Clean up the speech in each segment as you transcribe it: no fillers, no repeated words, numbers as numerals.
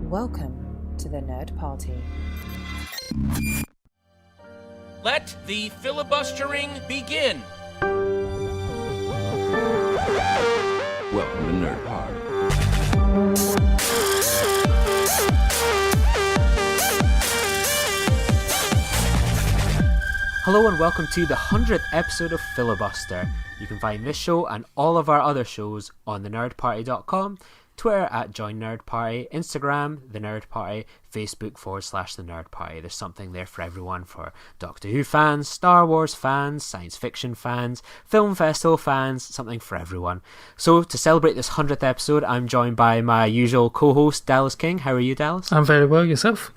Welcome to the Nerd Party. Let the filibustering begin. Welcome to Nerd Party. Hello and welcome to the 100th episode of Filibuster. You can find this show and all of our other shows on thenerdparty.com, Twitter at Join Nerd Party, Instagram, The Nerd Party, Facebook /The Nerd Party. There's something there for everyone, for Doctor Who fans, Star Wars fans, science fiction fans, film festival fans, something for everyone. So to celebrate this 100th episode, I'm joined by my usual co-host, Dallas King. How are you, Dallas? I'm very well, yourself?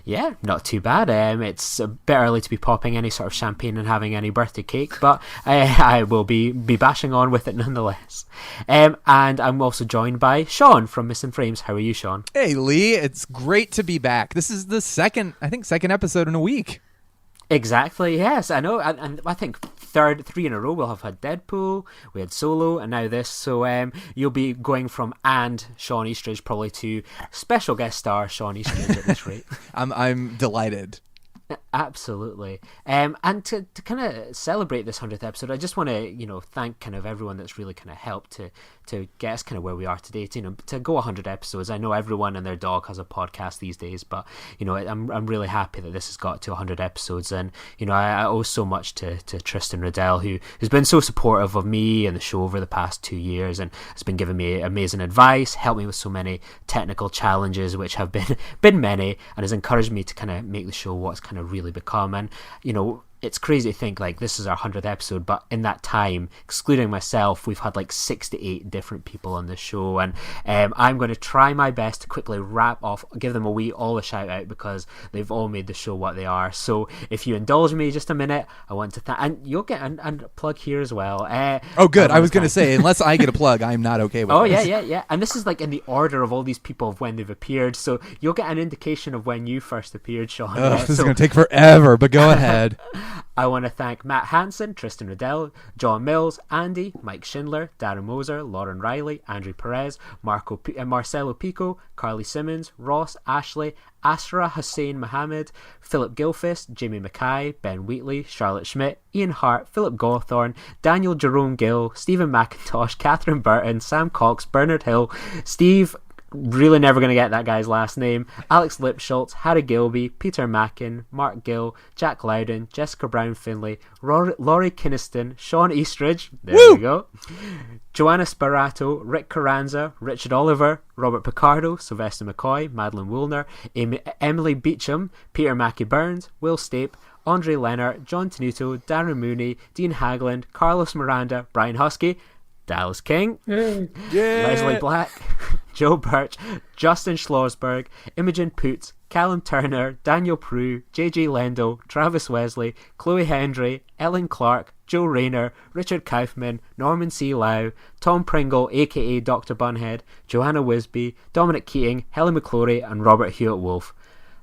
Yeah, not too bad. It's a bit early to be popping any sort of champagne and having any birthday cake, but I will be bashing on with it nonetheless. And I'm also joined by Shawn from Missing Frames. How are you, Shawn? Hey, Lee. It's great to be back. This is the second episode in a week. Exactly, yes, I know, and I think three in a row we'll have had Deadpool, we had Solo, and now this, so you'll be going from and Shawn Eastridge probably to special guest star Shawn Eastridge at this rate. I'm delighted. Absolutely. And to kind of celebrate this 100th episode, I just want to, thank kind of everyone that's really kind of helped to get us kind of where we are today, to go 100 episodes. I know everyone and their dog has a podcast these days, but, I'm really happy that this has got to 100 episodes. And, I owe so much to Tristan Riddell, who's been so supportive of me and the show over the past 2 years and has been giving me amazing advice, helped me with so many technical challenges, which have been many, and has encouraged me to kind of make the show what's kind of really become. And it's crazy to think like this is our 100th episode, but in that time, excluding myself, we've had like 6 to 8 different people on this show, and I'm going to try my best to quickly wrap off, give them all a shout out, because they've all made the show what they are. So if you indulge me just a minute, I want to and you'll get a plug here as well. Oh good, I was going to say, unless I get a plug, I'm not okay with this. Yeah, and this is like in the order of all these people of when they've appeared, so you'll get an indication of when you first appeared, Shawn. This is going to take forever, but go ahead. I want to thank Matt Hansen, Tristan Riddell, John Mills, Andy, Mike Schindler, Darren Moser, Lauren Riley, Andrew Perez, Marcelo Pico, Carly Simmons, Ross, Ashley, Asra Hussein Mohammed, Philip Gilfist, Jamie Mackay, Ben Wheatley, Charlotte Schmidt, Ian Hart, Philip Gawthorne, Daniel Jerome Gill, Stephen McIntosh, Catherine Burton, Sam Cox, Bernard Hill, Steve, really never going to get that guy's last name, Alex Lipschultz, Harry Gilby, Peter Mackin, Mark Gill, Jack Loudon, Jessica Brown Finlay, Laurie Kinniston, Shawn Eastridge, there we go, Joanna Sparato, Rick Carranza, Richard Oliver, Robert Picardo, Sylvester McCoy, Madeline Woolner, Emily Beecham, Peter Mackie Burns, Will Stape, Andre Leonard, John Tenuto, Darren Mooney, Dean Hagland, Carlos Miranda, Brian Husky, Dallas King, Leslie Black, Joe Birch, Justin Schlossberg, Imogen Poots, Callum Turner, Daniel Prue, JJ Lendo, Travis Wesley, Chloe Hendry, Ellen Clark, Joe Rayner, Richard Kaufman, Norman C. Lau, Tom Pringle aka Dr. Bunhead, Joanna Wisby, Dominic Keating, Helen McClory, and Robert Hewitt-Wolf.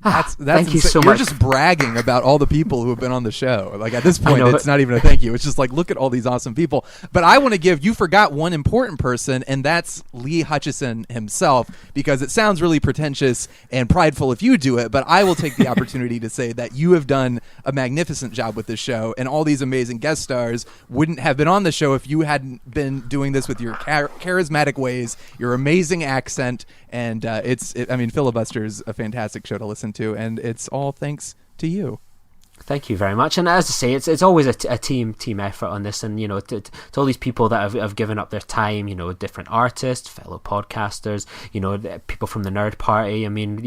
That's thank you so You're much. just bragging about all the people who have been on the show. Like at this point, it's not even a thank you. It's just like, look at all these awesome people. But I want to you forgot one important person, and that's Lee Hutchison himself, because it sounds really pretentious and prideful if you do it, but I will take the opportunity to say that you have done a magnificent job with this show, and all these amazing guest stars wouldn't have been on the show if you hadn't been doing this with your charismatic ways, your amazing accent, and Filibuster is a fantastic show to listen to, and it's all thanks to you. Thank you very much. And as I say, it's always a team effort on this, and to all these people that have given up their time, different artists, fellow podcasters, people from the Nerd Party. I mean,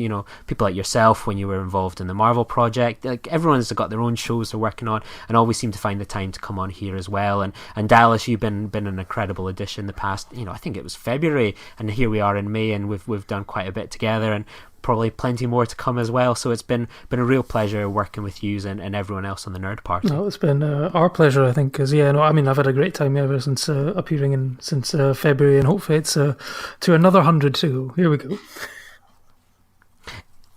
people like yourself when you were involved in the Marvel project. Like everyone's got their own shows they're working on, and always seem to find the time to come on here as well. And Dallas, you've been an incredible addition the past, I think it was February, and here we are in May, and we've done quite a bit together, and probably plenty more to come as well. So it's been a real pleasure working with you and everyone else on the Nerd Party. No, it's been our pleasure, I think, because I've had a great time ever since appearing since February, and hopefully it's to another 100 to go. Here we go.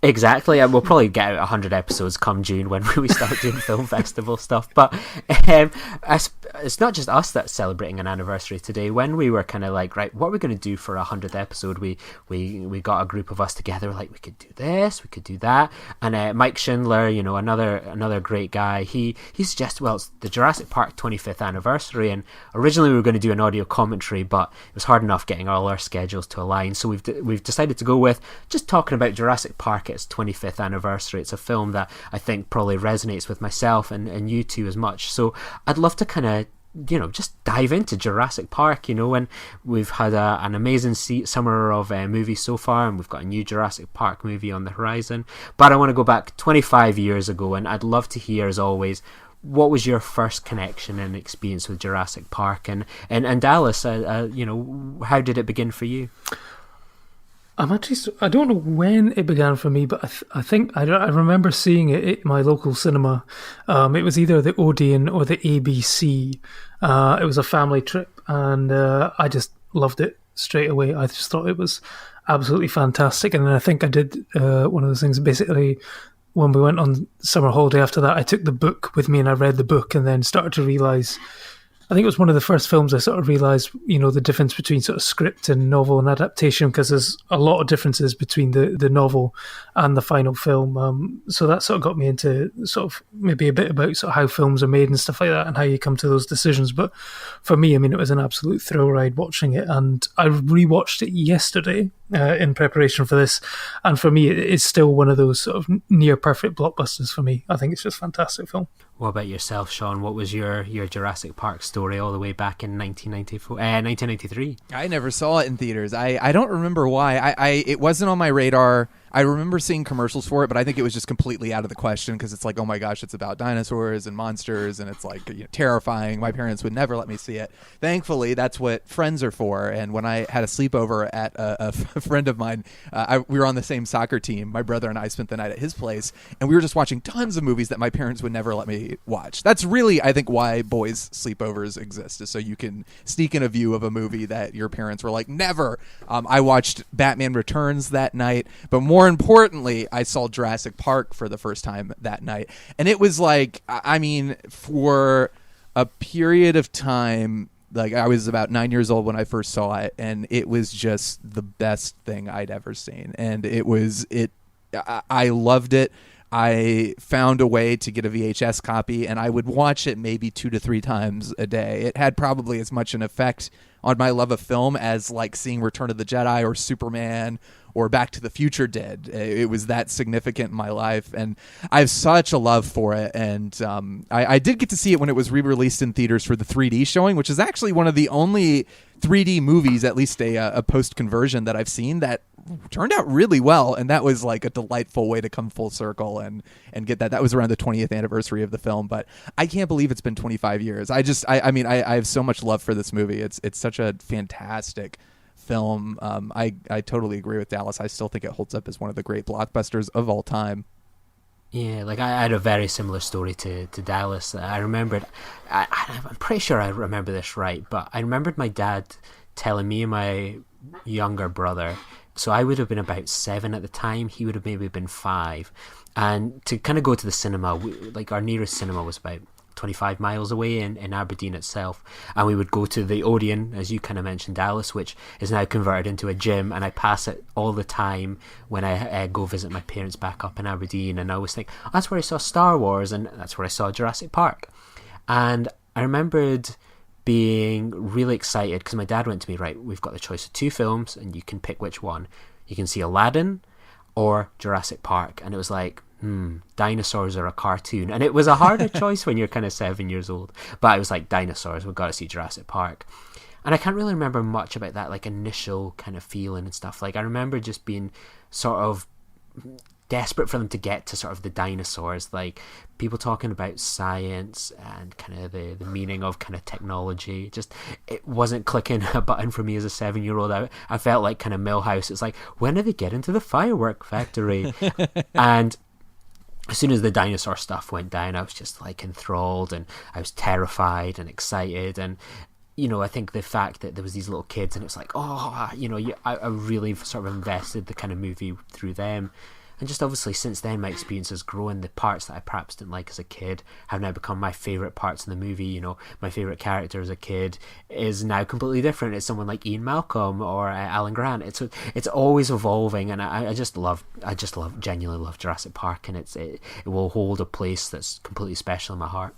Exactly, and we'll probably get out 100 episodes come June when we start doing film festival stuff. But it's not just us that's celebrating an anniversary today. When we were kind of like, right, what are we going to do for 100th episode? We got a group of us together. Like, we could do this, we could do that. And Mike Schindler, another great guy. He suggested, well, it's the Jurassic Park 25th anniversary, and originally we were going to do an audio commentary, but it was hard enough getting all our schedules to align. So we've decided to go with just talking about Jurassic Park. Its 25th anniversary. It's a film that I think probably resonates with myself and you two as much. So I'd love to kind of just dive into Jurassic Park, and we've had an amazing summer of movies so far, and we've got a new Jurassic Park movie on the horizon. But I want to go back 25 years ago, and I'd love to hear, as always, what was your first connection and experience with Jurassic Park? And Dallas, how did it begin for you? I don't know when it began for me, but I think I remember seeing it at my local cinema. It was either the Odeon or the ABC. It was a family trip, and I just loved it straight away. I just thought it was absolutely fantastic. And then I think I did one of those things, basically, when we went on summer holiday after that, I took the book with me and I read the book, and then started to realise, I think it was one of the first films I sort of realised, the difference between sort of script and novel and adaptation, because there's a lot of differences between the novel and the final film. So that sort of got me into sort of maybe a bit about sort of how films are made and stuff like that, and how you come to those decisions. But for me, it was an absolute thrill ride watching it, and I rewatched it yesterday in preparation for this, and for me, it's still one of those sort of near perfect blockbusters for me. I think it's just a fantastic film. What about yourself, Shawn? What was your Jurassic Park story all the way back in 1993? I never saw it in theaters. I don't remember why. It wasn't on my radar. I remember seeing commercials for it, but I think it was just completely out of the question, because it's like, oh my gosh, it's about dinosaurs and monsters, and it's like terrifying. My parents would never let me see it. Thankfully, that's what friends are for. And when I had a sleepover at a friend of mine, we were on the same soccer team. My brother and I spent the night at his place, and we were just watching tons of movies that my parents would never let me watch. That's really, I think, why boys' sleepovers exist, is so you can sneak in a view of a movie that your parents were like, never. I watched Batman Returns that night, but more importantly, I saw Jurassic Park for the first time that night. And it was like, for a period of time, like, I was about 9 years old when I first saw it, and it was just the best thing I'd ever seen. And I loved it. I found a way to get a VHS copy, and I would watch it maybe 2 to 3 times a day. It had probably as much an effect on my love of film as like seeing Return of the Jedi or Superman or Back to the Future did. It was that significant in my life, and I have such a love for it. And I did get to see it when it was re-released in theaters for the 3D showing, which is actually one of the only 3D movies, at least a post-conversion, that I've seen that turned out really well. And that was like a delightful way to come full circle and get that. That was around the 20th anniversary of the film, but I can't believe it's been 25 years. I have so much love for this movie. It's such a fantastic film. I totally agree with Dallas. I still think it holds up as one of the great blockbusters of all time. Yeah, like I had a very similar story to Dallas. I remembered, I'm pretty sure I remember this right, but I remembered my dad telling me and my younger brother, so I would have been about 7 at the time, he would have maybe been 5, and to kind of go to the cinema, our nearest cinema was about 25 miles away in Aberdeen itself, and we would go to the Odeon, as you kind of mentioned, Dallas, which is now converted into a gym, and I pass it all the time when I go visit my parents back up in Aberdeen, and I always think, oh, that's where I saw Star Wars, and that's where I saw Jurassic Park. And I remembered being really excited because my dad went to me, right, we've got the choice of 2 films and you can pick which one. You can see Aladdin or Jurassic Park. And it was like, dinosaurs are a cartoon. And it was a harder choice when you're kind of 7 years old. But I was like, dinosaurs, we've got to see Jurassic Park. And I can't really remember much about that, like, initial kind of feeling and stuff. Like, I remember just being sort of desperate for them to get to sort of the dinosaurs, like people talking about science and kind of the meaning of kind of technology. Just, it wasn't clicking a button for me as a 7-year-old. I felt like kind of Millhouse. It's like, when do they get into the firework factory? And as soon as the dinosaur stuff went down, I was just like enthralled, and I was terrified and excited. And I think the fact that there was these little kids, and it's like, I really sort of invested the kind of movie through them. And just obviously since then, my experience has grown. The parts that I perhaps didn't like as a kid have now become my favourite parts of the movie. You know, my favourite character as a kid is now completely different. It's someone like Ian Malcolm or Alan Grant. It's always evolving, and I genuinely love Jurassic Park, and it will hold a place that's completely special in my heart.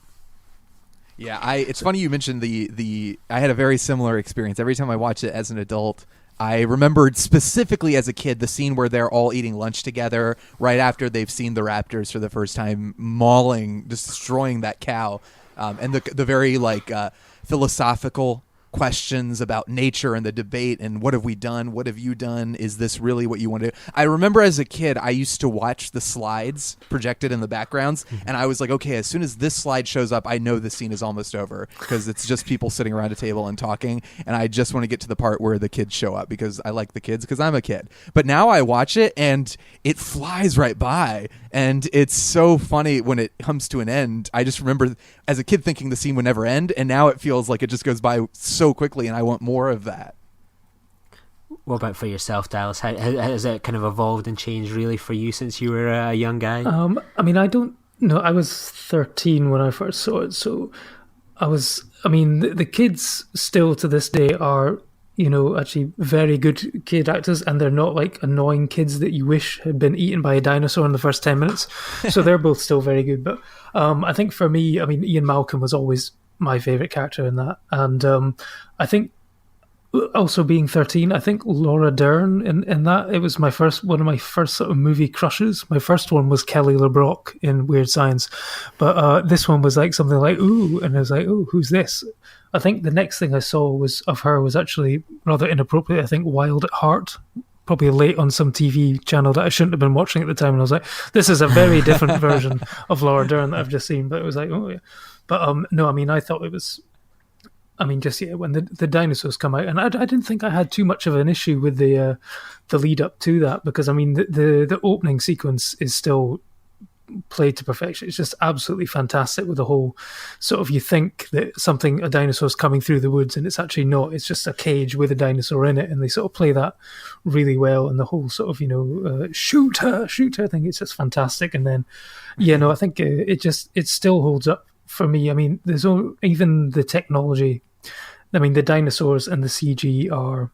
Yeah, it's funny you mentioned the. I had a very similar experience. Every time I watch it as an adult, I remembered specifically as a kid the scene where they're all eating lunch together right after they've seen the raptors for the first time, mauling, destroying that cow, and the very philosophical questions about nature and the debate and what have we done? What have you done? Is this really what you want to do? I remember as a kid, I used to watch the slides projected in the backgrounds, and I was like, okay, as soon as this slide shows up, I know the scene is almost over because it's just people sitting around a table and talking, and I just want to get to the part where the kids show up because I like the kids because I'm a kid. But now I watch it and it flies right by, and it's so funny when it comes to an end. I just remember as a kid thinking the scene would never end, and now it feels like it just goes by so quickly, and I want more of that. What about for yourself, Dallas? How has it kind of evolved and changed really for you since you were a young guy? I don't know. I was 13 when I first saw it, so the kids still to this day are, actually very good kid actors, and they're not like annoying kids that you wish had been eaten by a dinosaur in the first 10 minutes. So they're both still very good. But I think for me, Ian Malcolm was always my favourite character in that. And I think also being 13, I think Laura Dern in that, it was one of my first sort of movie crushes. My first one was Kelly LeBrock in Weird Science. But this one was like something like, ooh, and I was like, ooh, who's this? I think the next thing I saw of her was actually rather inappropriate. I think Wild at Heart, probably late on some TV channel that I shouldn't have been watching at the time. And I was like, this is a very different version of Laura Dern that I've just seen. But it was like, oh yeah. But no, I thought it was, when the dinosaurs come out, and I didn't think I had too much of an issue with the lead up to that, because the opening sequence is still played to perfection. It's just absolutely fantastic with the whole sort of, you think that a dinosaur's coming through the woods, and it's actually not. It's just a cage with a dinosaur in it, and they sort of play that really well. And the whole sort of shoot her thing, it's just fantastic. And then I think it still holds up for me. There's even the technology. The dinosaurs and the CG are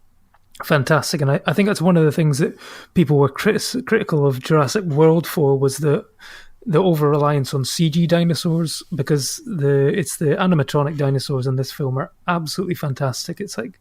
fantastic, and I think that's one of the things that people were critical of Jurassic World for, was the over reliance on CG dinosaurs, because it's the animatronic dinosaurs in this film are absolutely fantastic. It's like,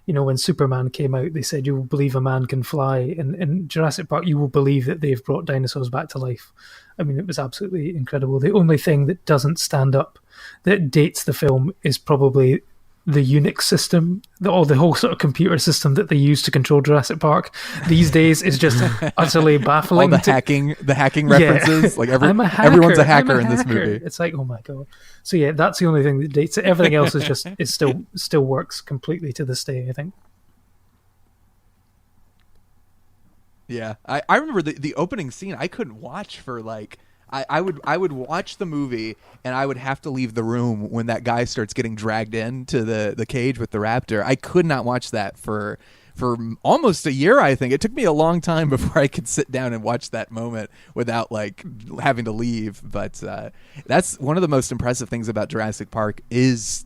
when Superman came out, they said you will believe a man can fly, and in Jurassic Park you will believe that they've brought dinosaurs back to life. It was absolutely incredible. The only thing that doesn't stand up, that dates the film, is probably the Unix system, the whole sort of computer system that they use to control Jurassic Park these days is just utterly baffling. All the hacking references, like everyone's a hacker in this movie. It's like, oh my god. So yeah, that's the only thing that dates it. Everything else is still works completely to this day, I think. Yeah, I remember the opening scene. I couldn't watch for like. I would watch the movie, and I would have to leave the room when that guy starts getting dragged into the cage with the raptor. I could not watch that for almost a year, I think. It took me a long time before I could sit down and watch that moment without like having to leave. But that's one of the most impressive things about Jurassic Park is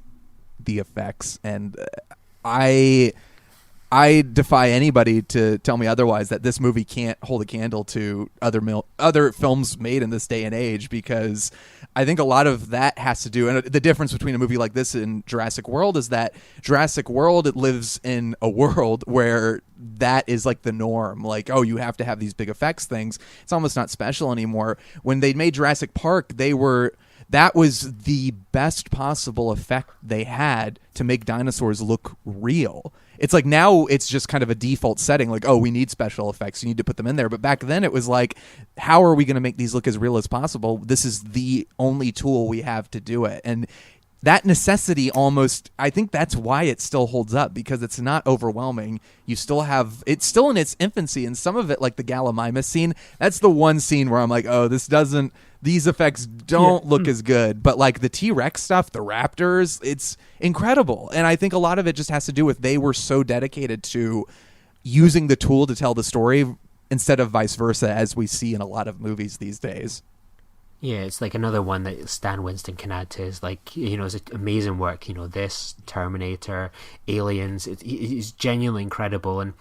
the effects, and I defy anybody to tell me otherwise, that this movie can't hold a candle to other films made in this day and age, because I think a lot of that has to do, and the difference between a movie like this and Jurassic World is that Jurassic World, it lives in a world where that is like the norm. Like, oh, you have to have these big effects things. It's almost not special anymore. When they made Jurassic Park, that was the best possible effect they had to make dinosaurs look real. It's like now it's just kind of a default setting, like, oh, we need special effects, you need to put them in there. But back then it was like, how are we going to make these look as real as possible? This is the only tool we have to do it. And that necessity almost, I think that's why it still holds up, because it's not overwhelming. It's still in its infancy, and some of it, like the Gallimimus scene, that's the one scene where I'm like, oh, these effects don't look as good. But like the T-Rex stuff, the raptors, it's incredible. And I think a lot of it just has to do with they were so dedicated to using the tool to tell the story instead of vice versa, as we see in a lot of movies these days. Yeah, it's like another one that Stan Winston can add to his, like, his amazing work. This, Terminator, Aliens. It's genuinely incredible. And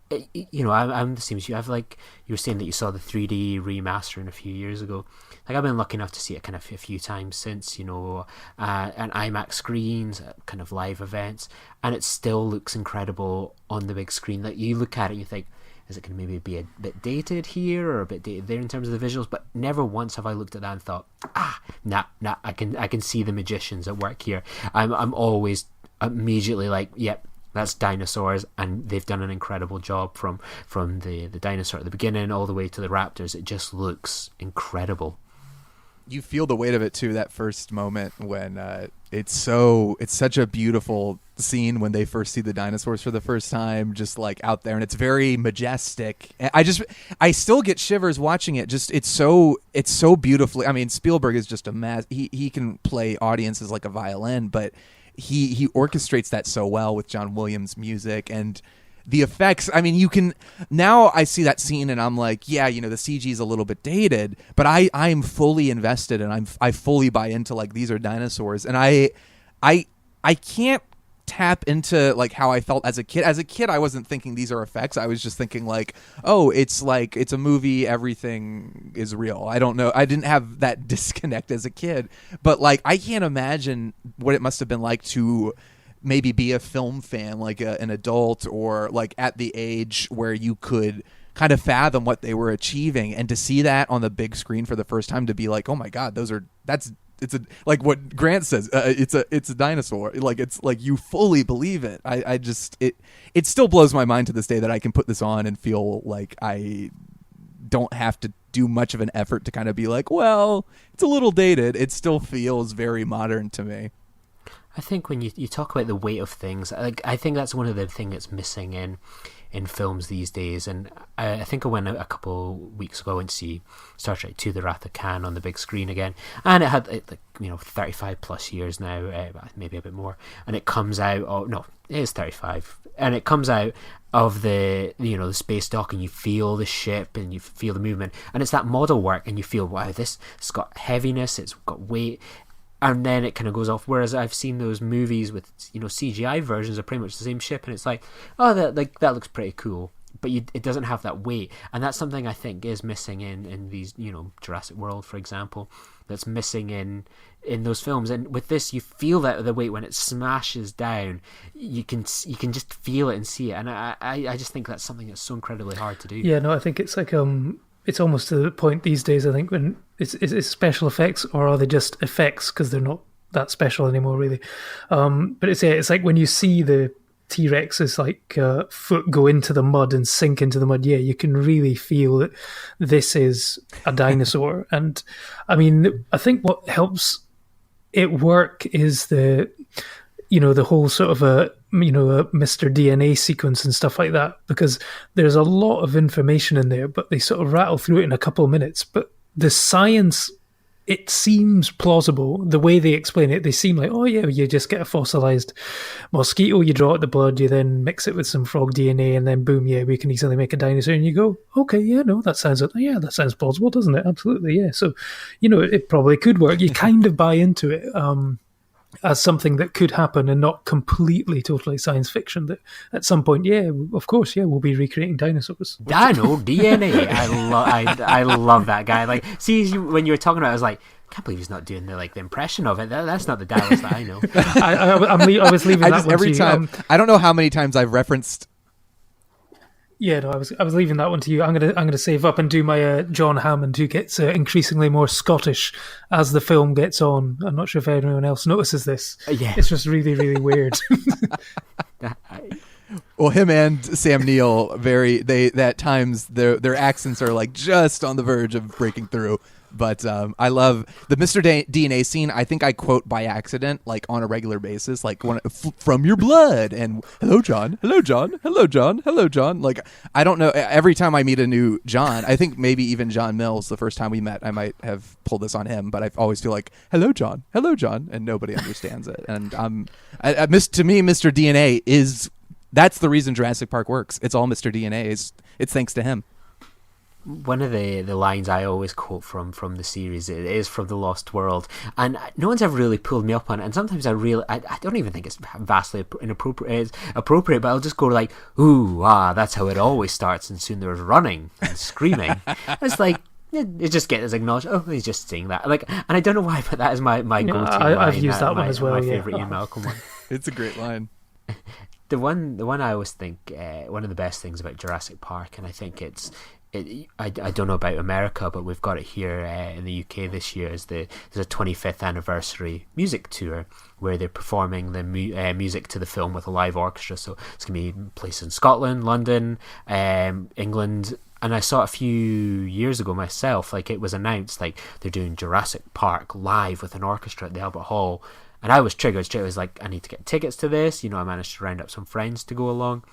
I'm the same as you. I've, like, you were saying that you saw the 3D remastering a few years ago. Like, I've been lucky enough to see it kind of a few times since, on IMAX screens, kind of live events, and it still looks incredible on the big screen. Like, you look at it and you think, is it going to maybe be a bit dated here or a bit dated there in terms of the visuals? But never once have I looked at that and thought, nah, I can see the magicians at work here. I'm always immediately like, yep, that's dinosaurs, and they've done an incredible job from the dinosaur at the beginning all the way to the raptors. It just looks incredible. You feel the weight of it too, that first moment when it's such a beautiful scene when they first see the dinosaurs for the first time, just like out there, and it's very majestic. I still get shivers watching it. Just it's so beautifully. I mean, Spielberg is just a he can play audiences like a violin, but he orchestrates that so well with John Williams' music and the effects. I mean, now I see that scene and I'm like, yeah, the CG is a little bit dated, but I'm fully invested and I fully buy into, like, these are dinosaurs, and I can't tap into, like, how I felt as a kid. As a kid, I wasn't thinking these are effects. I was just thinking, like, oh, it's a movie, everything is real. I don't know. I didn't have that disconnect as a kid, but, like, I can't imagine what it must have been like to maybe be a film fan, like an adult, or like at the age where you could kind of fathom what they were achieving, and to see that on the big screen for the first time, to be like, oh my God, it's like what Grant says, it's a dinosaur. Like, it's like you fully believe it. It still blows my mind to this day that I can put this on and feel like I don't have to do much of an effort to kind of be like, well, it's a little dated. It still feels very modern to me. I think when you talk about the weight of things, I think that's one of the things that's missing in films these days. And I think I went a couple weeks ago and see Star Trek II: The Wrath of Khan on the big screen again, and it had 35 plus years now, maybe a bit more, and it comes out. Oh no, it is 35, and it comes out of the the space dock, and you feel the ship and you feel the movement, and it's that model work, and you feel, wow, it's got heaviness, it's got weight. And then it kind of goes off. Whereas I've seen those movies with CGI versions of pretty much the same ship, and it's like, oh, that looks pretty cool, but it doesn't have that weight, and that's something I think is missing in these Jurassic World, for example, that's missing in those films. And with this, you feel that the weight when it smashes down. You can just feel it and see it, and I just think that's something that's so incredibly hard to do. Yeah, no, I think it's like it's almost to the point these days, I think, when it's special effects, or are they just effects because they're not that special anymore, really. But it's like when you see the T-Rex's foot go into the mud and sink into the mud, yeah, you can really feel that this is a dinosaur. And I mean, I think what helps it work is the whole sort of a Mr. DNA sequence and stuff like that, because there's a lot of information in there, but they sort of rattle through it in a couple of minutes. But the science, it seems plausible. The way they explain it, they seem like, oh yeah, you just get a fossilized mosquito, you draw out the blood, you then mix it with some frog DNA, and then boom, yeah, we can easily make a dinosaur. And you go, okay, yeah, no, that sounds plausible, doesn't it? Absolutely, yeah. So, it probably could work. You kind of buy into it. As something that could happen, and not completely, totally science fiction. That at some point, yeah, of course, yeah, we'll be recreating dinosaurs. Dino DNA. I love that guy. Like, see, when you were talking about it, I was like, I can't believe he's not doing the impression of it. That's not the Dallas that I know. I was leaving that one every to time. you. I don't know how many times I've referenced. Yeah, no, I was leaving that one to you. I'm gonna save up and do my John Hammond, who gets increasingly more Scottish as the film gets on. I'm not sure if anyone else notices this. Yeah, it's just really, really weird. Well, him and Sam Neill, at times their accents are like just on the verge of breaking through. But I love the Mr. DNA scene. I think I quote by accident, like on a regular basis, like from your blood, and hello John, hello John, hello John, hello John. Like, I don't know. Every time I meet a new John, I think maybe even John Mills, the first time we met, I might have pulled this on him, but I always feel like hello John, and nobody understands it. And to me, Mr. DNA that's the reason Jurassic Park works. It's all Mr. DNA. It's thanks to him. one of the lines I always quote from the series, it is from The Lost World, and no one's ever really pulled me up on it, and sometimes I don't even think it's vastly inappropriate, it's appropriate, but I'll just go like, ooh, that's how it always starts, and soon there's running and screaming. It's like, it just gets acknowledged. Oh, he's just saying that. Like, and I don't know why, but that is my go-to line. I've used that one as well. My favourite Ian Malcolm one. It's a great line. The one I always think one of the best things about Jurassic Park, and I think I don't know about America, but we've got it here in the UK this year, there's a 25th anniversary music tour where they're performing the music to the film with a live orchestra. So it's going to be placed in Scotland, London, England. And I saw it a few years ago myself. Like, it was announced, like, they're doing Jurassic Park live with an orchestra at the Albert Hall. And I was triggered straight. I was like, I need to get tickets to this. I managed to round up some friends to go along.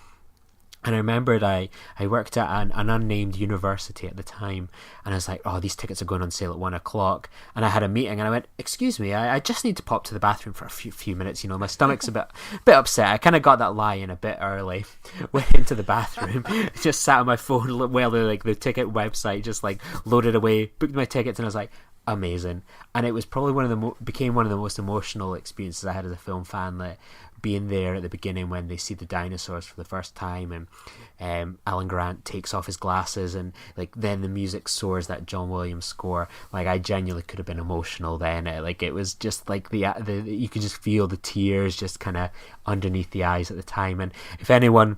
And I remembered I worked at an unnamed university at the time, and I was like, oh, these tickets are going on sale at 1 o'clock. And I had a meeting, and I went, excuse me, I just need to pop to the bathroom for a few minutes. My stomach's a bit upset. I kind of got that lie in a bit early. Went into the bathroom, just sat on my phone while the ticket website just like loaded away, booked my tickets, and I was like, amazing. And it was probably became one of the most emotional experiences I had as a film fan, that being there at the beginning when they see the dinosaurs for the first time, and Alan Grant takes off his glasses, and like then the music soars, that John Williams score. Like, I genuinely could have been emotional then. It was just like the you could just feel the tears just kind of underneath the eyes at the time. And if anyone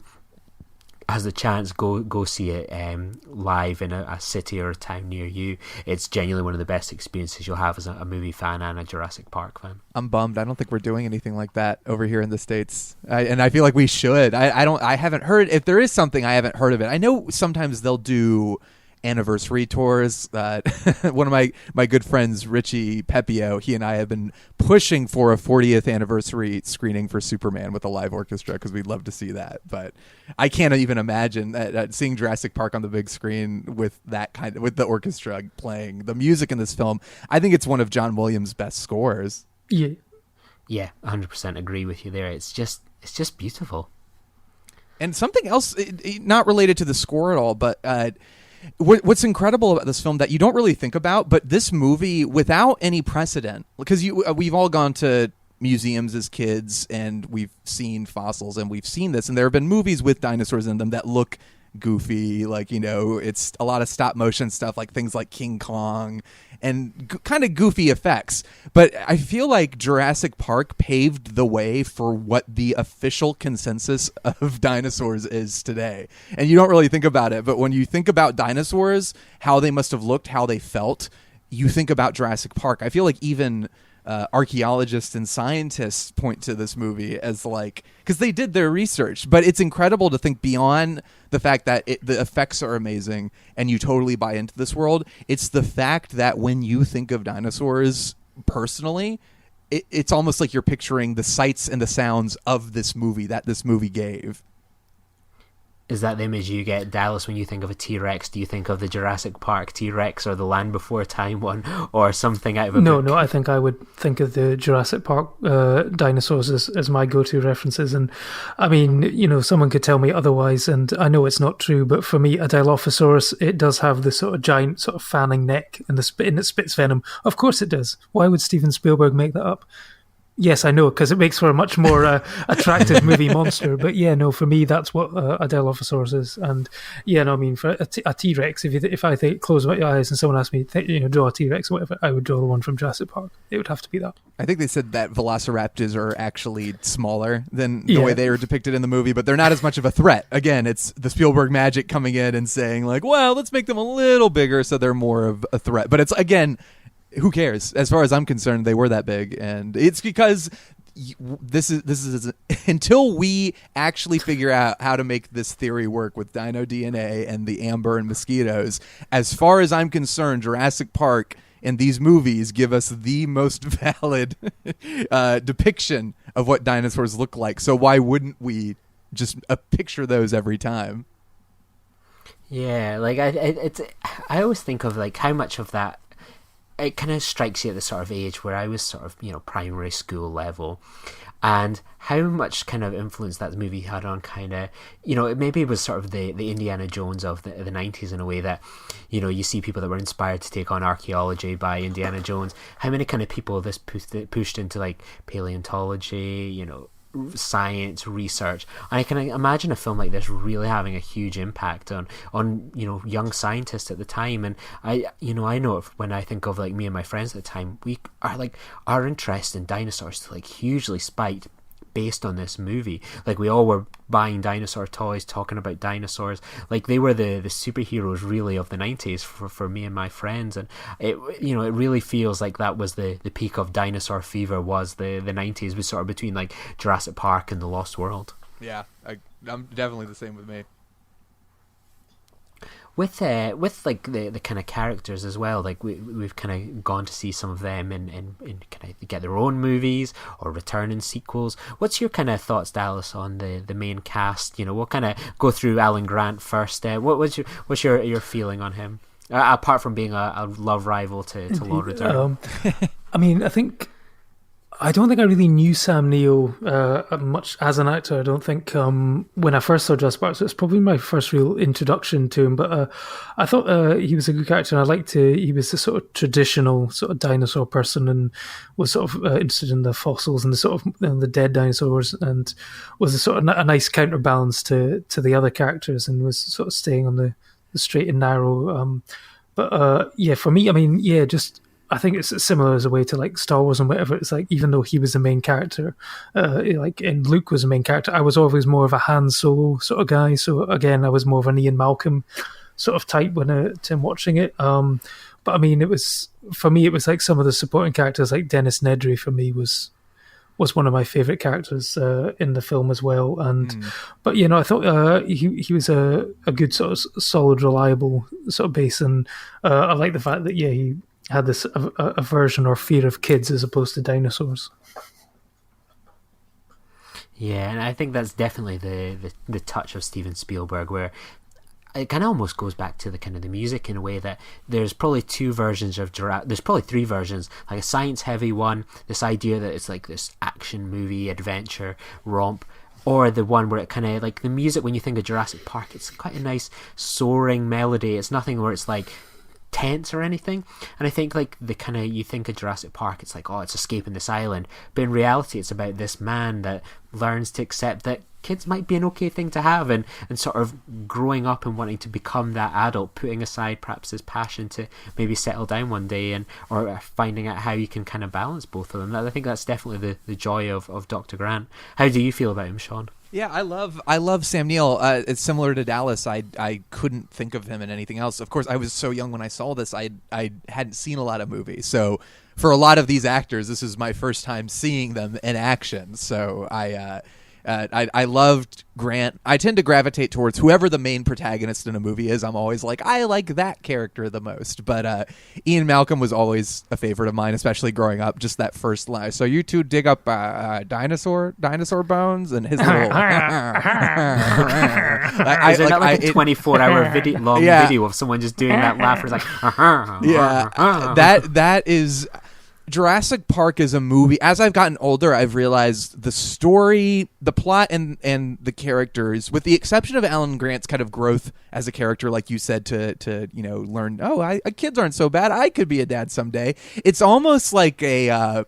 has the chance, go see it live in a city or a town near you. It's genuinely one of the best experiences you'll have as a movie fan and a Jurassic Park fan. I'm bummed. I don't think we're doing anything like that over here in the States, and I feel like we should. I haven't heard, if there is something, I haven't heard of it. I know sometimes they'll do anniversary tours. One of my good friends, Richie Pepio, he and I have been pushing for a 40th anniversary screening for Superman with a live orchestra, because we'd love to see that. But I can't even imagine seeing Jurassic Park on the big screen with with the orchestra playing the music in this film. I think it's one of John Williams' best scores. Yeah, 100% agree with you there. It's just beautiful. And something else, not related to the score at all, but what's incredible about this film that you don't really think about, but this movie, without any precedent, because we've all gone to museums as kids and we've seen fossils and we've seen this, and there have been movies with dinosaurs in them that look goofy, like, it's a lot of stop motion stuff, like things like King Kong and kind of goofy effects. But I feel like Jurassic Park paved the way for what the official consensus of dinosaurs is today. And you don't really think about it, but when you think about dinosaurs, how they must have looked, how they felt, you think about Jurassic Park. I feel like even archaeologists and scientists point to this movie as like, because they did their research. But it's incredible to think beyond the fact that the effects are amazing and you totally buy into this world. It's the fact that when you think of dinosaurs personally, it's almost like you're picturing the sights and the sounds of this movie that this movie gave. Is that the image you get, Dallas, when you think of a T-Rex? Do you think of the Jurassic Park T-Rex or the Land Before Time one, or something out of a book? No, I think I would think of the Jurassic Park dinosaurs as my go-to references. And I mean, someone could tell me otherwise, and I know it's not true, but for me, a Dilophosaurus, it does have this sort of giant sort of fanning neck and it spits venom. Of course it does. Why would Steven Spielberg make that up? Yes, I know, because it makes for a much more attractive movie monster. But yeah, no, for me, that's what a Dilophosaurus is. And yeah, no, I mean, for a T-Rex, if I close my eyes and someone asked me, draw a T-Rex or whatever, I would draw the one from Jurassic Park. It would have to be that. I think they said that velociraptors are actually smaller than the way they were depicted in the movie, but they're not as much of a threat. Again, it's the Spielberg magic coming in and saying, like, well, let's make them a little bigger so they're more of a threat. But it's, again, who cares? As far as I'm concerned, they were that big, and it's because this is until we actually figure out how to make this theory work with dino DNA and the amber and mosquitoes. As far as I'm concerned, Jurassic Park and these movies give us the most valid depiction of what dinosaurs look like. So why wouldn't we just picture those every time? Yeah, like I always think of like how much of that. It kind of strikes you at the sort of age where I was sort of, primary school level. and how much kind of influence that movie had on kind of, maybe it was sort of the Indiana Jones of the 90s in a way that, you see people that were inspired to take on archaeology by Indiana Jones. How many kind of people this pushed into like paleontology, science research, and I can imagine a film like this really having a huge impact on young scientists at the time. And I know when I think of like me and my friends at the time, we are like, our interest in dinosaurs like hugely spiked based on this movie. Like we all were buying dinosaur toys, talking about dinosaurs. Like they were the superheroes really of the 90s for me and my friends. And it really feels like that was the peak of dinosaur fever, was the 90s, was sort of between like Jurassic Park and The Lost World. Yeah, I'm definitely the same with me. With like the kind of characters as well, like we've kind of gone to see some of them in kind of get their own movies or return in sequels. What's your kind of thoughts, Dallas, on the main cast? We'll kind of go through Alan Grant first. What's your feeling on him, apart from being a love rival to Laura Dern? I don't think I really knew Sam Neill much as an actor. I don't think when I first saw Jurassic Park, so it's probably my first real introduction to him. But I thought he was a good character, and I liked he was a sort of traditional sort of dinosaur person, and was sort of interested in the fossils and the sort of the dead dinosaurs, and was a sort of a nice counterbalance to the other characters, and was sort of staying on the straight and narrow. For me, I think it's similar as a way to like Star Wars and whatever. It's like, even though he was the main character, and Luke was the main character, I was always more of a Han Solo sort of guy. So again, I was more of an Ian Malcolm sort of type when watching it. It was like some of the supporting characters, like Dennis Nedry for me was one of my favorite characters in the film as well. And I thought he was a good sort of solid, reliable sort of base, and I like the fact that he had this aversion or fear of kids as opposed to dinosaurs. Yeah, and I think that's definitely the touch of Steven Spielberg, where it kind of almost goes back to the kind of the music in a way that there's probably two versions of there's probably three versions, like a science heavy one, this idea that it's like this action movie adventure romp, or the one where it kind of like the music, when you think of Jurassic Park, it's quite a nice soaring melody. It's nothing where it's like tense or anything. And I think like the kind of, you think of Jurassic Park, it's like, oh, it's escaping this island, but in reality it's about this man that learns to accept that kids might be an okay thing to have, and sort of growing up and wanting to become that adult, putting aside perhaps his passion to maybe settle down one day, or finding out how you can kind of balance both of them. I think that's definitely the joy of Dr. Grant. How do you feel about him, Shawn? Yeah, I love Sam Neill. It's similar to Dallas. I couldn't think of him in anything else. Of course, I was so young when I saw this. I hadn't seen a lot of movies, so for a lot of these actors, this is my first time seeing them in action. So I loved Grant. I tend to gravitate towards whoever the main protagonist in a movie is. I'm always like, I like that character the most. But Ian Malcolm was always a favorite of mine, especially growing up. Just that first line. So you two dig up dinosaur bones, and his little. Is there not like a 24-hour video of someone just doing that laugh? It's like, that is. Jurassic Park is a movie. As I've gotten older, I've realized the story, the plot, and the characters, with the exception of Alan Grant's kind of growth as a character, like you said, to learn, kids aren't so bad. I could be a dad someday. It's almost like a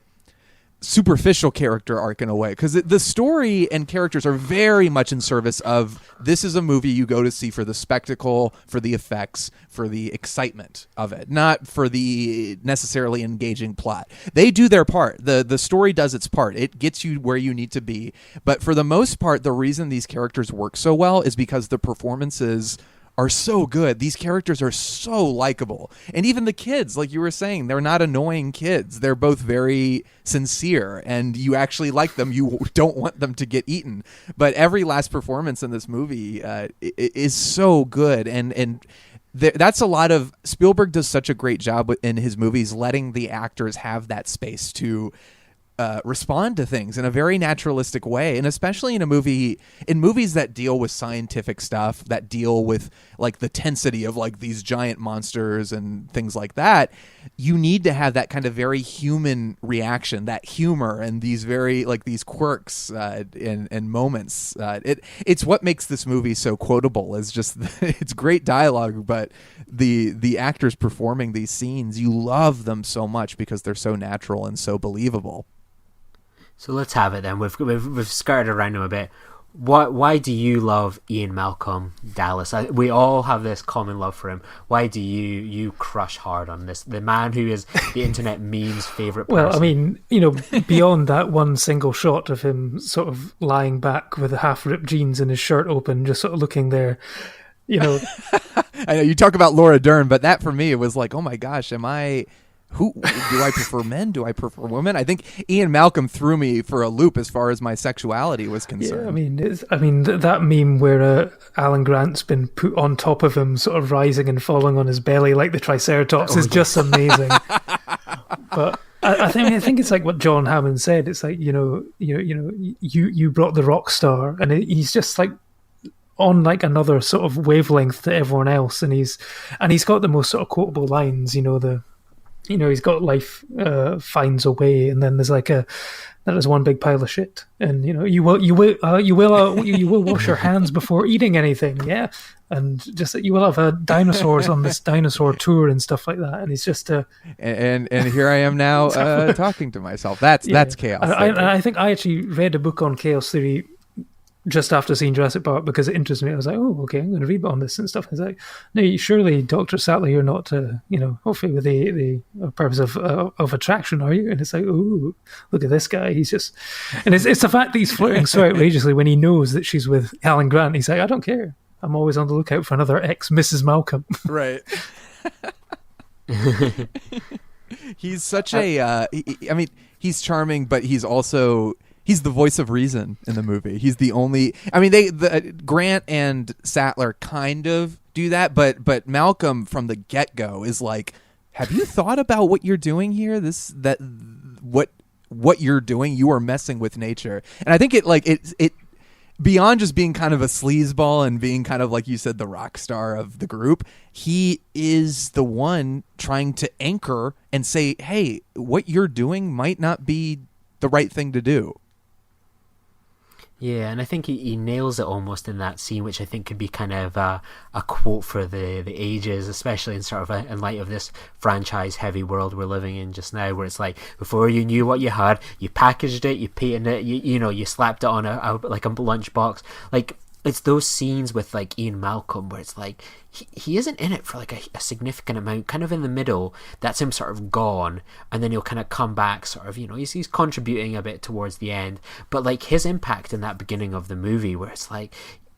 superficial character arc in a way, because the story and characters are very much in service of, this is a movie you go to see for the spectacle, for the effects, for the excitement of it, not for the necessarily engaging plot. They do their part. The story does its part. It gets you where you need to be. But for the most part, the reason these characters work so well is because the performances are so good. These characters are so likable. And even the kids, like you were saying, they're not annoying kids. They're both very sincere, and you actually like them. You don't want them to get eaten. But every last performance in this movie is so good. And that's a lot of... Spielberg does such a great job in his movies letting the actors have that space to respond to things in a very naturalistic way, and especially in movies that deal with scientific stuff, that deal with like the tensity of like these giant monsters and things like that. You need to have that kind of very human reaction, that humor, and these very like these quirks and moments. It's what makes this movie so quotable. Is just it's great dialogue, but the actors performing these scenes, you love them so much because they're so natural and so believable. So let's have it then. We've skirted around him a bit. Why do you love Ian Malcolm Dallas? We all have this common love for him. Why do you crush hard on this? The man who is the internet meme's favourite person. Well, I mean, beyond that one single shot of him sort of lying back with the half-ripped jeans and his shirt open, just sort of looking there, I know you talk about Laura Dern, but that for me, it was like, oh my gosh, who do I prefer, men? Do I prefer women? I think Ian Malcolm threw me for a loop as far as my sexuality was concerned. Yeah, that meme where Alan Grant's been put on top of him, sort of rising and falling on his belly like the Triceratops, is just amazing. But I think it's like what John Hammond said. It's like you brought the rock star, and he's just like on like another sort of wavelength to everyone else, and he's got the most sort of quotable lines. He's got life finds a way, and then there's like that is one big pile of shit, and you will wash your hands before eating anything, yeah, and just you will have dinosaurs on this dinosaur tour and stuff like that, and it's just and here I am now talking to myself. That's chaos. I think I actually read a book on chaos theory just after seeing Jurassic Park because it interested me. I was like, oh, okay, I'm going to read on this and stuff. It's like, no, surely, Dr. Sattler, you're not, hopefully with the purpose of attraction, are you? And it's like, oh, look at this guy. He's just, and it's the fact that he's flirting so outrageously when he knows that she's with Alan Grant. He's like, I don't care. I'm always on the lookout for another ex-Mrs. Malcolm. Right. He's such he's charming, but he's also... He's the voice of reason in the movie. He's the only... Grant and Sattler kind of do that, but Malcolm from the get-go is like, have you thought about what you're doing here? What you're doing, you are messing with nature. And I think it beyond just being kind of a sleazeball and being kind of, like you said, the rock star of the group, he is the one trying to anchor and say, hey, what you're doing might not be the right thing to do. Yeah, and I think he nails it almost in that scene, which I think could be kind of a quote for the ages, especially in sort of in light of this franchise-heavy world we're living in just now, where it's like, before you knew what you had, you packaged it, you painted it, you slapped it on a lunchbox. Like, it's those scenes with like Ian Malcolm where it's like he isn't in it for like a significant amount, kind of in the middle. That's him sort of gone, and then he'll kind of come back, sort of, he's contributing a bit towards the end. But like his impact in that beginning of the movie, where it's like,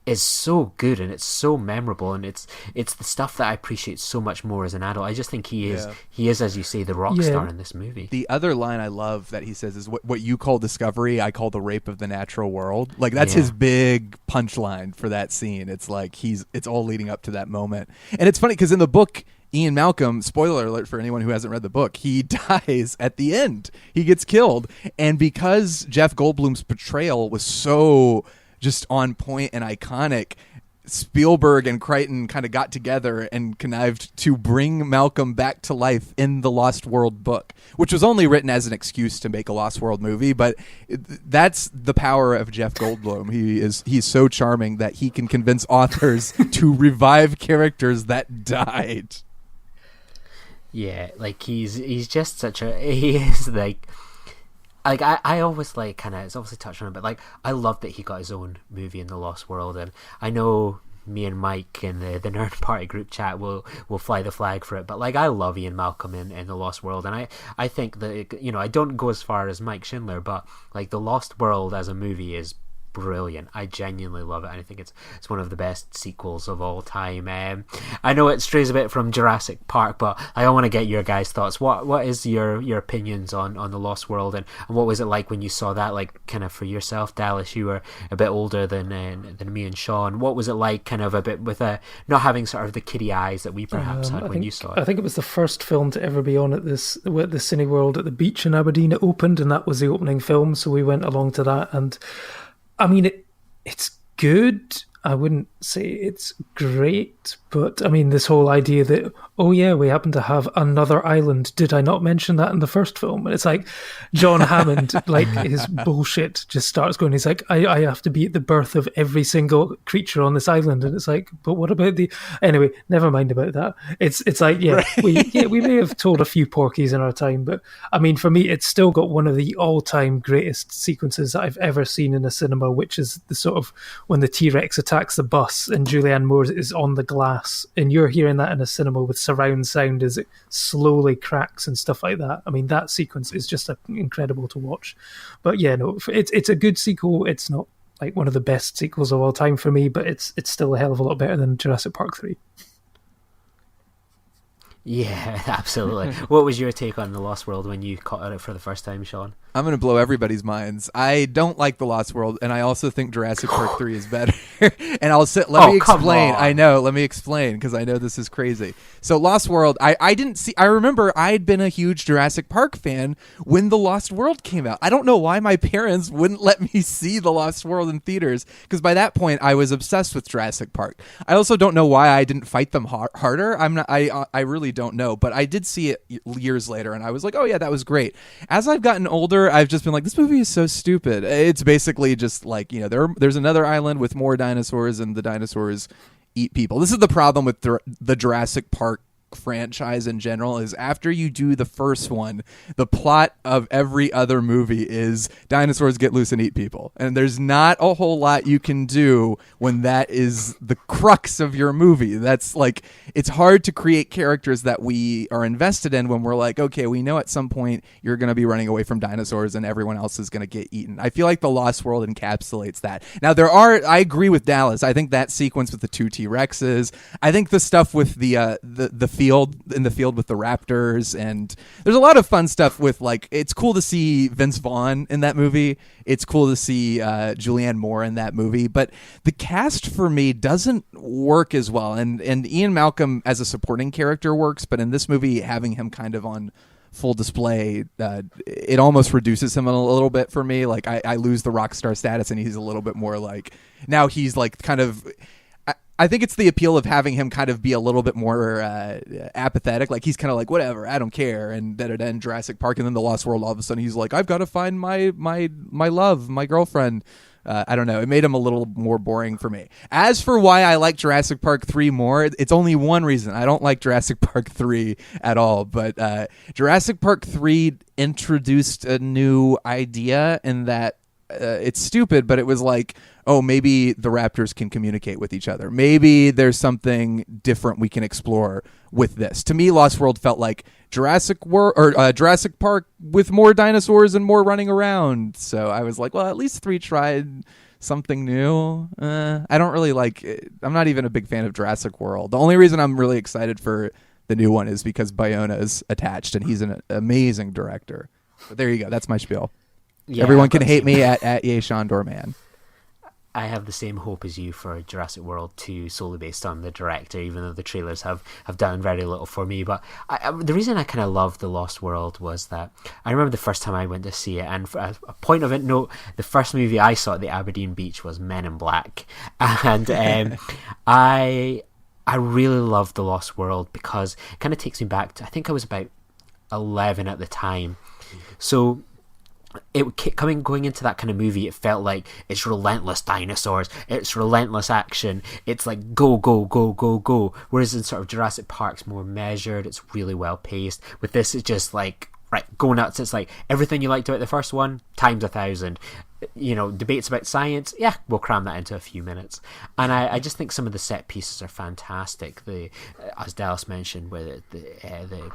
is so good and it's so memorable, and it's the stuff that I appreciate so much more as an adult. I just think he is, as you say, the rock star in this movie. The other line I love that he says is, what you call discovery, I call the rape of the natural world. Like, that's his big punchline for that scene. It's like it's all leading up to that moment. And it's funny because in the book, Ian Malcolm, spoiler alert for anyone who hasn't read the book, he dies at the end. He gets killed. And because Jeff Goldblum's portrayal was so just on point and iconic, Spielberg and Crichton kind of got together and connived to bring Malcolm back to life in the Lost World book, which was only written as an excuse to make a Lost World movie. But that's the power of Jeff Goldblum. He's so charming that he can convince authors to revive characters that died. Yeah, like he's just he is like I always like kind of, it's obviously touched on it, but like I love that he got his own movie in the Lost World, and I know me and Mike in the Nerd Party group chat will fly the flag for it, but like I love Ian Malcolm in the Lost World, and I think that I don't go as far as Mike Schindler, but like the Lost World as a movie is brilliant. I genuinely love it, and I think it's one of the best sequels of all time. I know it strays a bit from Jurassic Park, but I want to get your guys' thoughts. What is your opinions on the Lost World, and what was it like when you saw that? Like, kind of for yourself, Dallas, you were a bit older than me and Shawn. What was it like, kind of a bit with not having sort of the kiddie eyes that we perhaps had when you saw it? I think it was the first film to ever be on at the Cineworld at the beach in Aberdeen. It opened, and that was the opening film, so we went along to that. And I mean, it's good. I wouldn't say it's great, but I mean, this whole idea that, oh yeah, we happen to have another island. Did I not mention that in the first film? And it's like John Hammond, like his bullshit just starts going. He's like, I have to be at the birth of every single creature on this island, and it's like, but what about anyway? Never mind about that. It's like, we may have told a few porkies in our time, but I mean, for me, it's still got one of the all-time greatest sequences that I've ever seen in a cinema, which is the sort of when the T-Rex attacks the bus and Julianne Moore is on the glass, and you're hearing that in a cinema with surround sound as it slowly cracks and stuff like that. I mean, that sequence is just incredible to watch. But yeah, no, it's a good sequel. It's not like one of the best sequels of all time for me, but it's still a hell of a lot better than Jurassic Park 3. Yeah, absolutely. What was your take on The Lost World when you caught it for the first time, Shawn? I'm going to blow everybody's minds. I don't like The Lost World, and I also think Jurassic Park 3 is better. And let me explain. I know, let me explain, because I know this is crazy. So Lost World, I remember I'd been a huge Jurassic Park fan when The Lost World came out. I don't know why my parents wouldn't let me see The Lost World in theaters, because by that point I was obsessed with Jurassic Park. I also don't know why I didn't fight them harder. I really don't know, but I did see it years later, and I was like, oh yeah, that was great. As I've gotten older, I've just been like, this movie is so stupid. It's basically just like, there's another island with more dinosaurs, and the dinosaurs eat people. This is the problem with the Jurassic Park franchise in general, is after you do the first one, the plot of every other movie is dinosaurs get loose and eat people, and there's not a whole lot you can do when that is the crux of your movie. That's like, it's hard to create characters that we are invested in when we're like, okay, we know at some point you're going to be running away from dinosaurs and everyone else is going to get eaten. I feel like The Lost World encapsulates that. Now I agree with Dallas. I think that sequence with the two T-Rexes, I think the stuff with the field with the raptors, and there's a lot of fun stuff with, like, it's cool to see Vince Vaughn in that movie. It's cool to see Julianne Moore in that movie, but the cast for me doesn't work as well. And Ian Malcolm as a supporting character works, but in this movie, having him kind of on full display, it almost reduces him a little bit for me. Like, I lose the rock star status, and he's a little bit more like, now he's like kind of, I think it's the appeal of having him kind of be a little bit more apathetic. Like, he's kind of like, whatever, I don't care. And then in Jurassic Park and then The Lost World, all of a sudden he's like, I've got to find my love, my girlfriend. I don't know. It made him a little more boring for me. As for why I like Jurassic Park 3 more, it's only one reason. I don't like Jurassic Park 3 at all. But Jurassic Park 3 introduced a new idea in that it's stupid, but it was like, oh, maybe the raptors can communicate with each other. Maybe there's something different we can explore with this. To me, Lost World felt like Jurassic Park with more dinosaurs and more running around. So I was like, well, at least 3 tried something new. I don't really like it. I'm not even a big fan of Jurassic World. The only reason I'm really excited for the new one is because Bayona's attached, and he's an amazing director. But there you go. That's my spiel. Yeah, everyone can hate me at Shawn Dorman. I have the same hope as you for Jurassic World 2, solely based on the director, even though the trailers have done very little for me. But the reason I kind of loved The Lost World was that I remember the first time I went to see it, and for a point of note, the first movie I saw at the Aberdeen beach was Men in Black. And I really loved The Lost World because it kind of takes me back to, I think I was about 11 at the time. So going into that kind of movie, it felt like it's relentless dinosaurs, it's relentless action, it's like go go go go go, whereas in sort of Jurassic Park's more measured, it's really well paced. With this, it's just like right, go nuts. It's like everything you liked about the first one times 1,000. Debates about science, yeah, we'll cram that into a few minutes. And I just think some of the set pieces are fantastic. As Dallas mentioned, where the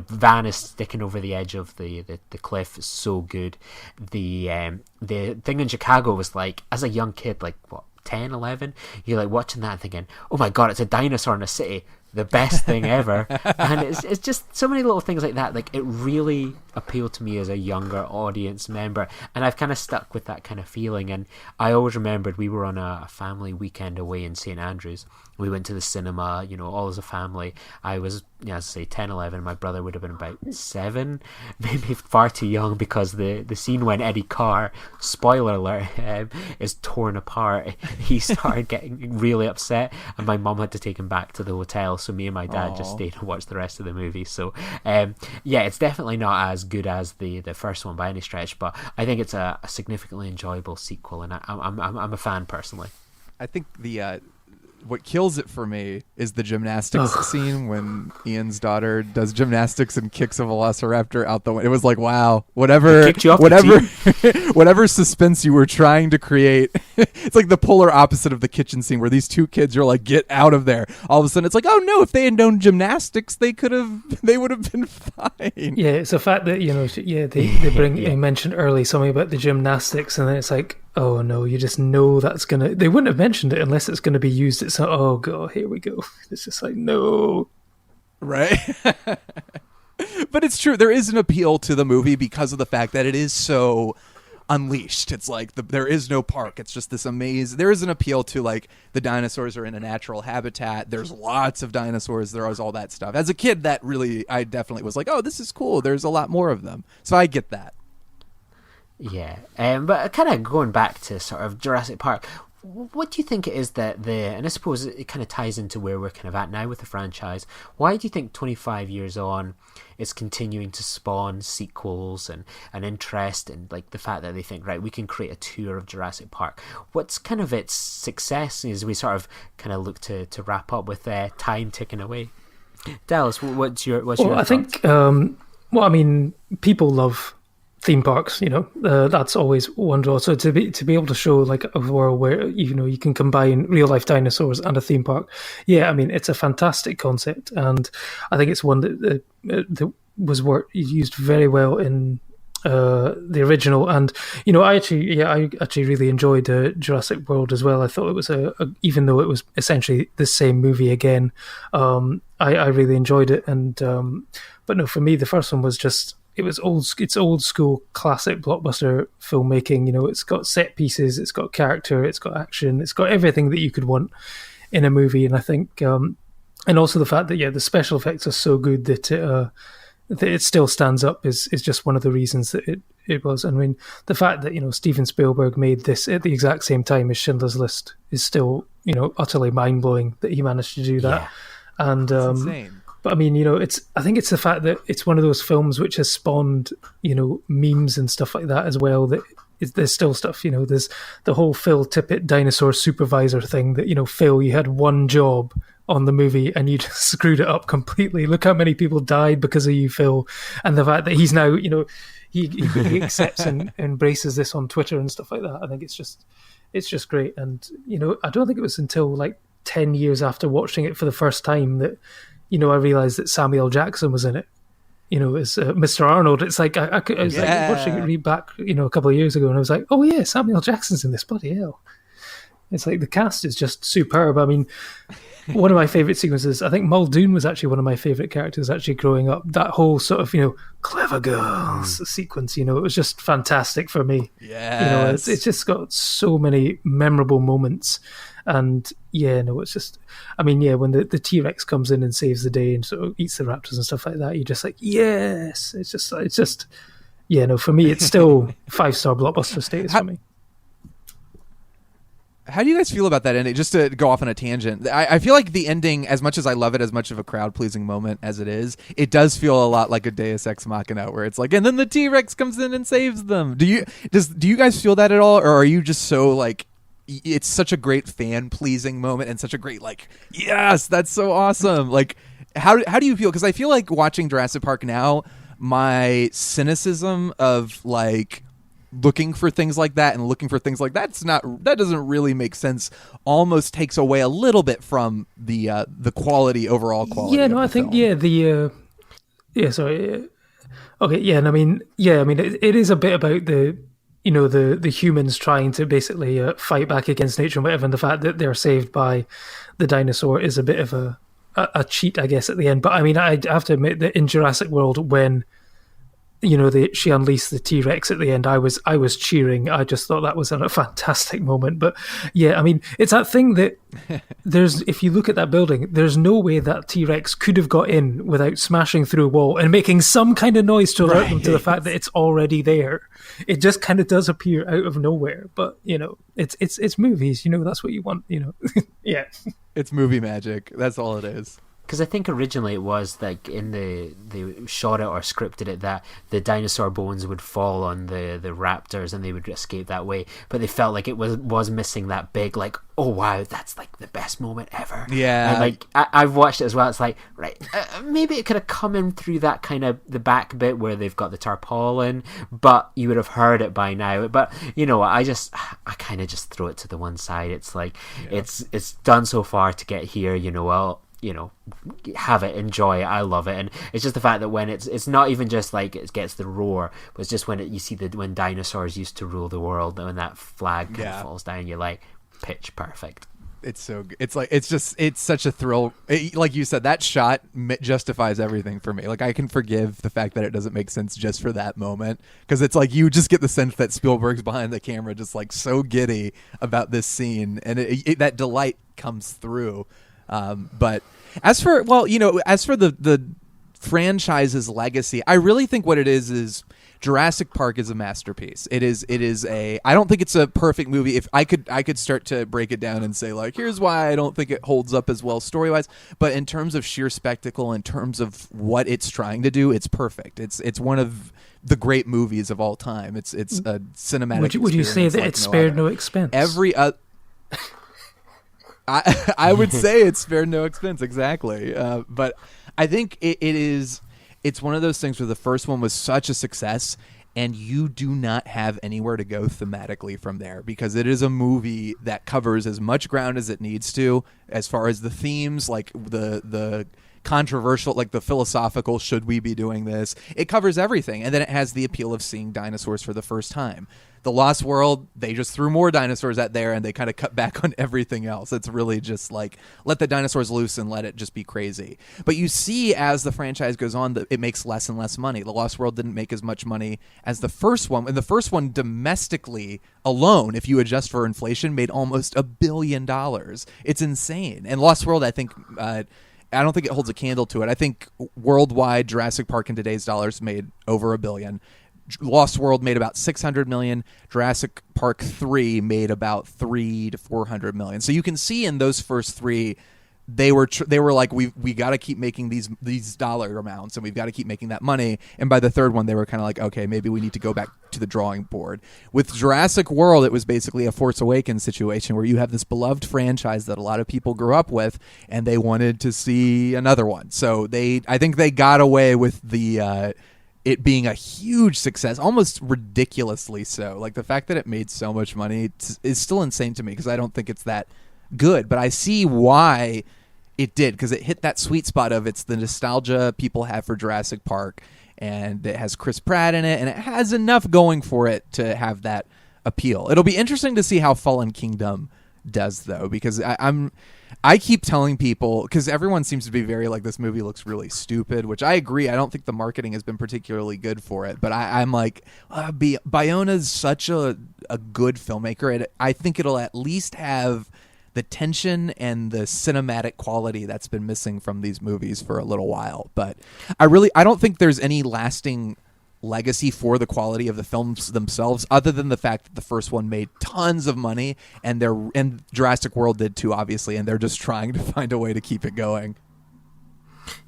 van is sticking over the edge of the cliff is so good. The thing in Chicago was like, as a young kid, like what, 10, 11, you're like watching that and thinking, oh my god, it's a dinosaur in a city. The best thing ever. And it's just so many little things like that. Like, it really appealed to me as a younger audience member, and I've kind of stuck with that kind of feeling. And I always remembered we were on a family weekend away in St Andrews. We went to the cinema, all as a family. I was, as I say, 10, 11. My brother would have been about 7, maybe far too young, because the scene when Eddie Carr, spoiler alert, is torn apart, he started getting really upset, and my mum had to take him back to the hotel. So me and my dad just stayed and watched the rest of the movie. So it's definitely not as good as the first one by any stretch, but I think it's a significantly enjoyable sequel, and I'm a fan personally. I think what kills it for me is the gymnastics scene when Ian's daughter does gymnastics and kicks a velociraptor out the window. It was like, wow, whatever suspense you were trying to create. It's like the polar opposite of the kitchen scene where these two kids are like, get out of there. All of a sudden it's like, oh no, if they had known gymnastics, they would have been fine. Yeah, it's the fact that, they mentioned early something about the gymnastics, and then it's like, oh no, you just know they wouldn't have mentioned it unless it's going to be used. It's like, oh god, here we go. It's just like, no. Right? But it's true. There is an appeal to the movie because of the fact that it is so unleashed. It's like there is no park. It's just this amazing. There is an appeal to, like, the dinosaurs are in a natural habitat. There's lots of dinosaurs. There is all that stuff. As a kid, I definitely was like, oh, this is cool. There's a lot more of them. So I get that. Yeah, but kind of going back to sort of Jurassic Park, what do you think it is and I suppose it kind of ties into where we're kind of at now with the franchise. Why do you think 25 years on it's continuing to spawn sequels and interest, and like the fact that they think, right, we can create a tour of Jurassic Park? What's kind of its success as we sort of kind of look to wrap up with time ticking away? Dallas, what's your thoughts? I think, people love theme parks, that's always one draw. So to be able to show like a world where you can combine real life dinosaurs and a theme park, it's a fantastic concept, and I think it's one that was used very well in the original. And I actually really enjoyed Jurassic World as well. I thought it was even though it was essentially the same movie again, I really enjoyed it. And but no, for me the first one was just, it's old school classic blockbuster filmmaking. It's got set pieces, it's got character, it's got action, it's got everything that you could want in a movie. And I think, and also the fact that the special effects are so good that it still stands up is just one of the reasons that it was. I mean, the fact that Steven Spielberg made this at the exact same time as Schindler's List is still utterly mind blowing that he managed to do that. Yeah. And it's insane. But I think it's the fact that it's one of those films which has spawned, memes and stuff like that as well. That there's still stuff, there's the whole Phil Tippett dinosaur supervisor thing that, Phil, you had one job on the movie and you just screwed it up completely. Look how many people died because of you, Phil. And the fact that he's now, he accepts and embraces this on Twitter and stuff like that. I think it's just great. And, I don't think it was until like 10 years after watching it for the first time that, I realised that Samuel Jackson was in it, as Mr. Arnold. It's like, I was like watching it back, a couple of years ago, and I was like, oh yeah, Samuel Jackson's in this, bloody hell. It's like the cast is just superb. I mean, one of my favourite sequences, I think Muldoon was actually one of my favourite characters actually growing up. That whole sort of, clever girls sequence, it was just fantastic for me. Yeah. It's just got so many memorable moments. And it's just, when the T-Rex comes in and saves the day and sort of eats the raptors and stuff like that, you're just like, yes. It's just, for me, it's still 5-star blockbuster status for me. How do you guys feel about that ending? Just to go off on a tangent, I feel like the ending, as much as I love it, as much of a crowd-pleasing moment as it is, it does feel a lot like a Deus Ex Machina, where it's like, and then the T-Rex comes in and saves them. Do you guys feel that at all, or are you just so like, it's such a great fan-pleasing moment and such a great, like, yes, that's so awesome. Like, how do you feel? Because I feel like watching Jurassic Park now, my cynicism of like looking for things like that and looking for things like that doesn't really make sense, almost takes away a little bit from the overall quality. Yeah, no, I think film. Okay, yeah, and I mean, it is a bit about the humans trying to basically fight back against nature and whatever, and the fact that they're saved by the dinosaur is a bit of a cheat, I guess, at the end. But I mean, I have to admit that in Jurassic World, when she unleashed the T-Rex at the end, I was cheering. I just thought that was a fantastic moment. But yeah, I mean, it's that thing that if you look at that building, there's no way that T-Rex could have got in without smashing through a wall and making some kind of noise to alert them to the fact that it's already there. It just kind of does appear out of nowhere. But it's movies. That's what you want. Yeah, it's movie magic. That's all it is. Because I think originally it was like they shot it or scripted it that the dinosaur bones would fall on the raptors and they would escape that way. But they felt like it was missing that big, like, oh wow, that's like the best moment ever. Yeah. And like I've watched it as well. It's like, right, maybe it could have come in through that kind of the back bit where they've got the tarpaulin, but you would have heard it by now. But I kind of just throw it to the one side. It's like it's done so far to get here. Have it, enjoy it. I love it, and it's just the fact that when it's not even just like it gets the roar, but it's just when you see when dinosaurs used to rule the world, and when that flag kind of falls down, you're like, pitch perfect. It's so good. It's such a thrill. Like you said, that shot justifies everything for me. Like I can forgive the fact that it doesn't make sense just for that moment, because it's like you just get the sense that Spielberg's behind the camera, just like so giddy about this scene, and that delight comes through. But as for the franchise's legacy, I really think what it is Jurassic Park is a masterpiece. It is I don't think it's a perfect movie. If I could start to break it down and say like, here's why I don't think it holds up as well story-wise, but in terms of sheer spectacle, in terms of what it's trying to do, it's perfect. It's one of the great movies of all time. It's a cinematic. Would you say that it spared no expense? I would say it's spared no expense, exactly. But I think it's one of those things where the first one was such a success, and you do not have anywhere to go thematically from there, because it is a movie that covers as much ground as it needs to, as far as the themes, like the controversial, like the philosophical, should we be doing this? It covers everything, and then it has the appeal of seeing dinosaurs for the first time. The Lost World, they just threw more dinosaurs out there and they kind of cut back on everything else. It's really just like, let the dinosaurs loose and let it just be crazy. But you see, as the franchise goes on, that it makes less and less money. The Lost World didn't make as much money as the first one. And the first one domestically alone, if you adjust for inflation, made almost $1 billion. It's insane. And Lost World, I think... I don't think it holds a candle to it. I think worldwide, Jurassic Park in today's dollars made over $1 billion. Lost World made about $600 million. Jurassic Park 3 made about $300 to $400 million. So you can see in those first three, they were like, we got to keep making these dollar amounts, and we've got to keep making that money. And by the third one, they were kind of like, okay, maybe we need to go back to the drawing board. With Jurassic World, it was basically a Force Awakens situation where you have this beloved franchise that a lot of people grew up with, and they wanted to see another one. So I think they got away with the it being a huge success, almost ridiculously so. Like the fact that it made so much money is still insane to me, because I don't think it's that good. But I see why it did, because it hit that sweet spot of it's the nostalgia people have for Jurassic Park, and it has Chris Pratt in it, and it has enough going for it to have that appeal. It'll be interesting to see how Fallen Kingdom does, though, because I keep telling people, because everyone seems to be very like, this movie looks really stupid, which I agree. I don't think the marketing has been particularly good for it, but I'm like, Bayona's such a good filmmaker. I think it'll at least have the tension and the cinematic quality that's been missing from these movies for a little while. But I don't think there's any lasting legacy for the quality of the films themselves, other than the fact that the first one made tons of money, and Jurassic World did too, obviously, and they're just trying to find a way to keep it going.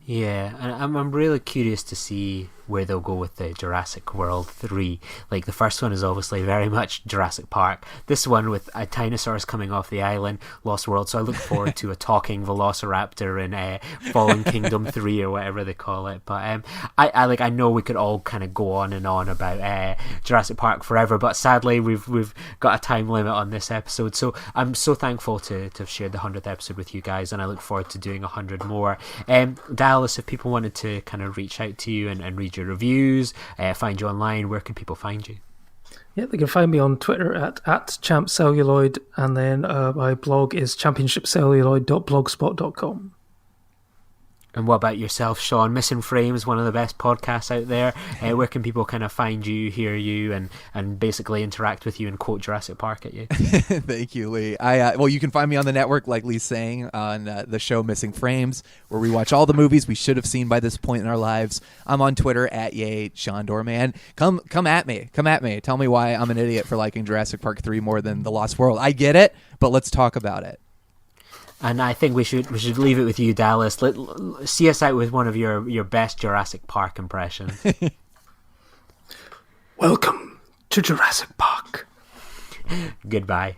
Yeah, and I'm really curious to see where they'll go with the Jurassic World 3. Like, the first one is obviously very much Jurassic Park. This one with dinosaurs coming off the island, Lost World. So I look forward to a talking velociraptor in Fallen Kingdom 3 or whatever they call it. But I know we could all kind of go on and on about Jurassic Park forever, but sadly we've got a time limit on this episode. So I'm so thankful to have shared the 100th episode with you guys, and I look forward to doing 100 more. Dallas, if people wanted to kind of reach out to you and read your reviews, find you online, where can people find you? Yeah, they can find me on Twitter at champcelluloid, and then my blog is championshipcelluloid.blogspot.com. And what about yourself, Shawn? Missing Frames, one of the best podcasts out there. Where can people kind of find you, hear you, and basically interact with you and quote Jurassic Park at you? Thank you, Lee. Well, you can find me on the network, like Lee's saying, on the show Missing Frames, where we watch all the movies we should have seen by this point in our lives. I'm on Twitter at Shawn Dorman. Come at me. Tell me why I'm an idiot for liking Jurassic Park 3 more than The Lost World. I get it, but let's talk about it. And I think we should leave it with you, Dallas. See us out with one of your best Jurassic Park impressions. Welcome to Jurassic Park. Goodbye.